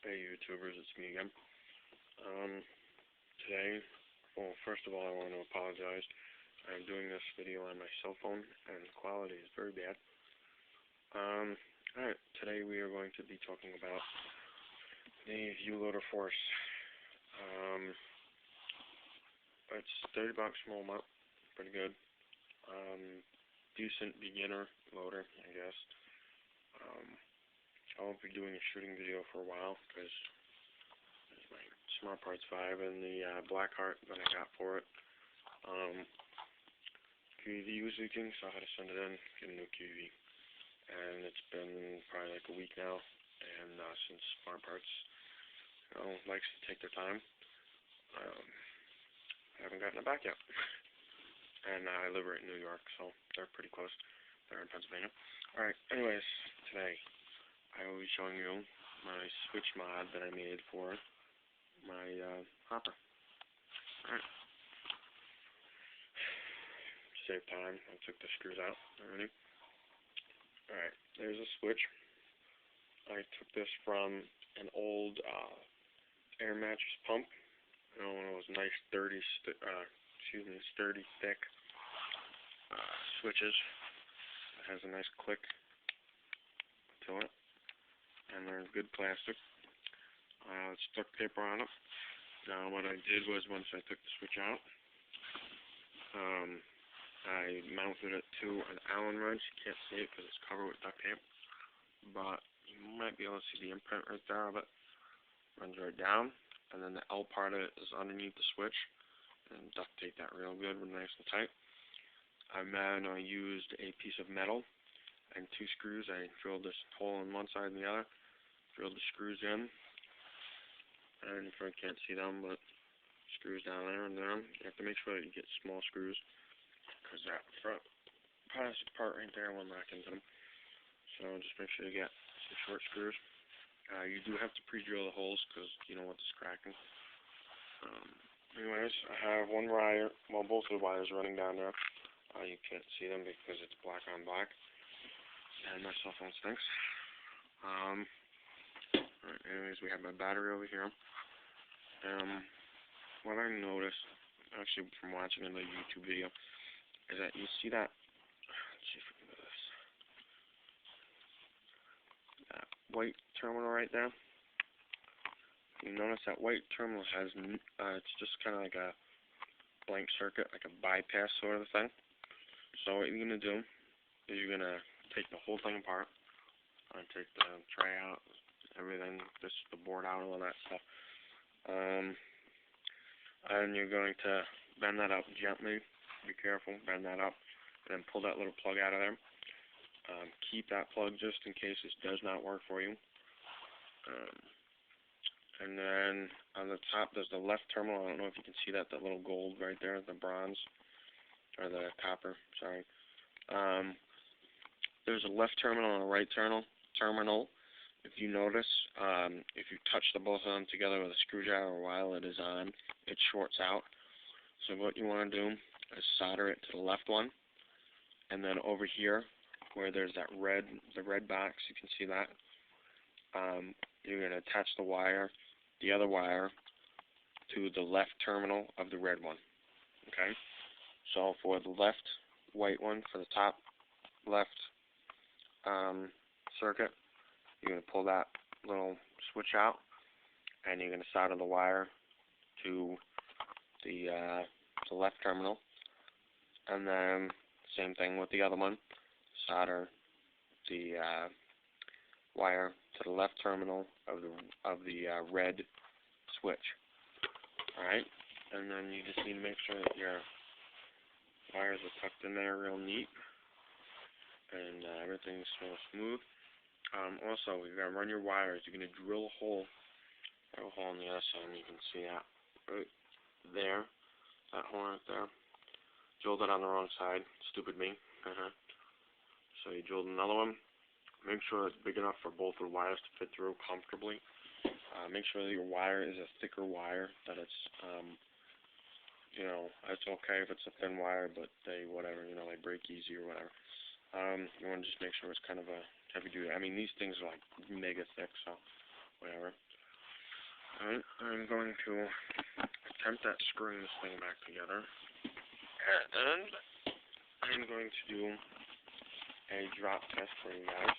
Hey YouTubers, it's me again. Today, well, first of all, I want to apologize. I'm doing this video on my cell phone, and the quality is very bad. Alright, today we are going to be talking about the Viewloader Force. It's $30 from Walmart, pretty good. Decent beginner loader, I guess. I won't be doing a shooting video for a while, because it's my Smart Parts 5 and the Blackheart that I got for it. QEV was leaking, so I had to send it in, get a new QEV. And it's been probably like a week now, and since Smart Parts likes to take their time, I haven't gotten it back yet. And I live right in New York, so they're pretty close. They're in Pennsylvania. Alright, anyways, today I will be showing you my switch mod that I made for my hopper. Alright. Save time, I took the screws out already. Alright, there's a switch. I took this from an old air mattress pump. One of those nice sturdy, thick switches. It has a nice click to it, and they're good plastic. It's duct paper on it. Now what I did was, once I took the switch out, I mounted it to an Allen wrench. You can't see it because it's covered with duct tape, but you might be able to see the imprint right there of it. Runs right down, and then the L part of it is underneath the switch, and duct tape that real good, nice and tight. Then I used a piece of metal and two screws. I drilled this hole on one side and the other, drilled the screws in, and if I can't see them, but screws down there and down. You have to make sure that you get small screws, because that front plastic part right there will knock into them. So just make sure you get some short screws. You do have to pre-drill the holes, because you don't want this cracking. Anyways, I have one wire, well, both of the wires running down there. You can't see them because it's black on black, and my cell phone stinks. Alright, anyways, we have my battery over here. What I noticed, actually from watching another YouTube video, is that you see that, let's see if we can do this, that white terminal right there. You notice that white terminal has, it's just kind of like a blank circuit, like a bypass sort of thing. So what you're going to do is you're going to take the whole thing apart, and take the tray out, everything, just the board out, all that stuff. And you're going to bend that up gently, be careful, bend that up, and then pull that little plug out of there. Keep that plug just in case this does not work for you. And then on the top there's the left terminal. I don't know if you can see that, little gold right there, the bronze, or the copper, sorry. There's a left terminal and a right terminal. If you notice, if you touch the both of them together with a screwdriver while it is on, it shorts out. So what you want to do is solder it to the left one, and then over here, where there's that the red box, you can see that. You're going to attach the other wire, to the left terminal of the red one. Okay? So for the left white one, for the top left circuit, you're going to pull that little switch out, and you're going to solder the wire to the left terminal, and then same thing with the other one, solder the wire to the left terminal of the red switch. Alright, and then you just need to make sure that your wires are tucked in there real neat, and everything's so smooth. Also, you're going to run your wires. You're going to drill a hole on the other side, and you can see that right there, that hole right there. Drilled it on the wrong side, stupid me. So you drilled another one. Make sure it's big enough for both the wires to fit through comfortably. Make sure that your wire is a thicker wire, that it's, it's okay if it's a thin wire, but they break easy or whatever. You want to just make sure it's kind of a heavy duty. I mean, these things are like mega thick, so whatever. Alright, I'm going to attempt at screwing this thing back together. And I'm going to do a drop test for you guys,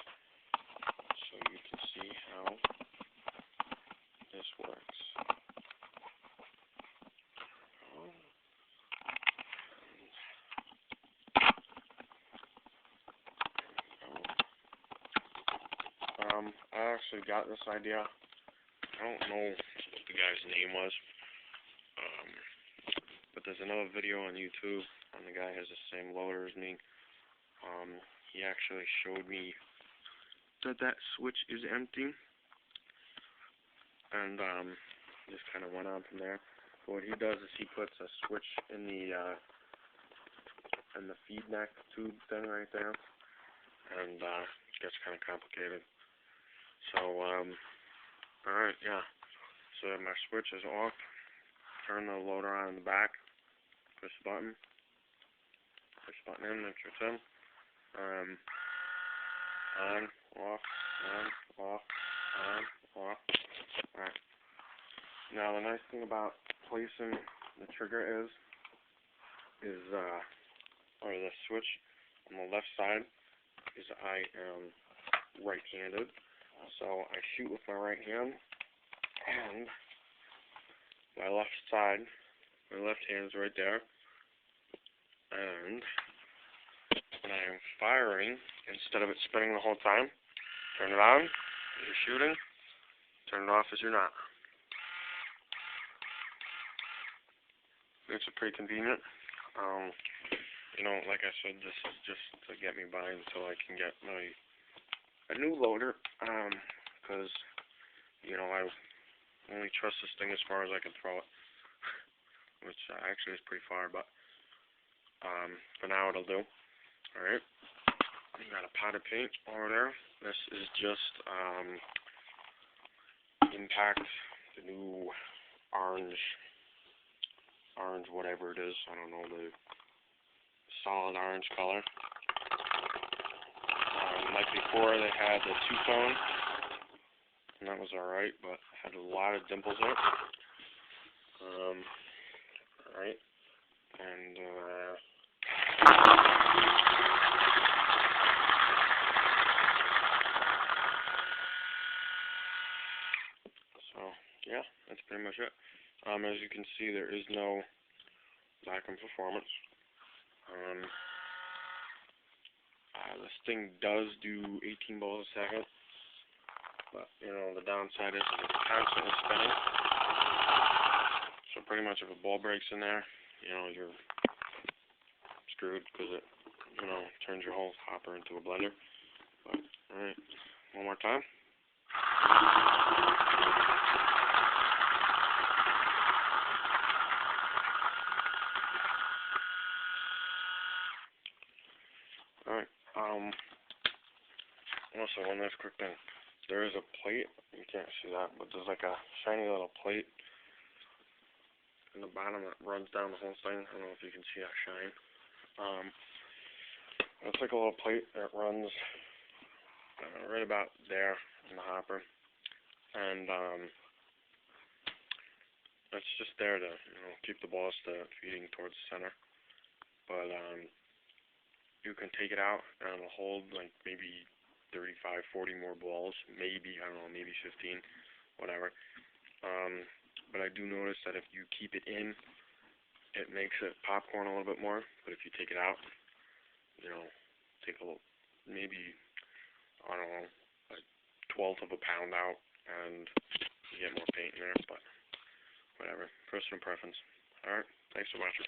so you can see how this works. I actually got this idea. I don't know what the guy's name was, but there's another video on YouTube, and the guy has the same loader as me. He actually showed me that switch is empty, and just kind of went on from there. But what he does is he puts a switch in the feed neck tube thing right there, and it gets kind of complicated. So, alright, yeah. So my switch is off. Turn the loader on in the back. Push the button. Push the button in, make sure it's in. On, off, on, off, on, off. Alright. Now the nice thing about placing the trigger is or the switch on the left side is I am right-handed. So I shoot with my right hand, and my left side, my left hand is right there, and when I am firing, instead of it spinning the whole time, turn it on as you're shooting, turn it off as you're not. Makes it pretty convenient. You know, like I said, this is just to get me by until I can get a new loader, because, you know, I only trust this thing as far as I can throw it, which actually is pretty far, but for now it'll do. Alright, we got a pot of paint over there. This is just Impact, the new orange whatever it is, I don't know, the solid orange color. Like before, they had the two-tone, and that was alright, but had a lot of dimples in it. Alright, and so, yeah, that's pretty much it. As you can see, there is no lack in performance. This thing does do 18 balls a second, but, you know, the downside is it's constantly spinning. So pretty much if a ball breaks in there, you know, you're screwed, because it, you know, turns your whole hopper into a blender. But, alright, one more time. Alright, also one last quick thing. There is a plate, you can't see that, but there's like a shiny little plate in the bottom that runs down the whole thing. I don't know if you can see that shine. It's like a little plate that runs right about there in the hopper, and it's just there to, you know, keep the balls feeding towards the center. But you can take it out and it'll hold like maybe 35, 40 more balls, maybe, I don't know, maybe 15, whatever. But I do notice that if you keep it in, it makes it popcorn a little bit more. But if you take it out, you know, take a little, maybe, I don't know, a 1/12 of a pound out, and you get more paint in there. But whatever, personal preference. Alright, thanks for watching.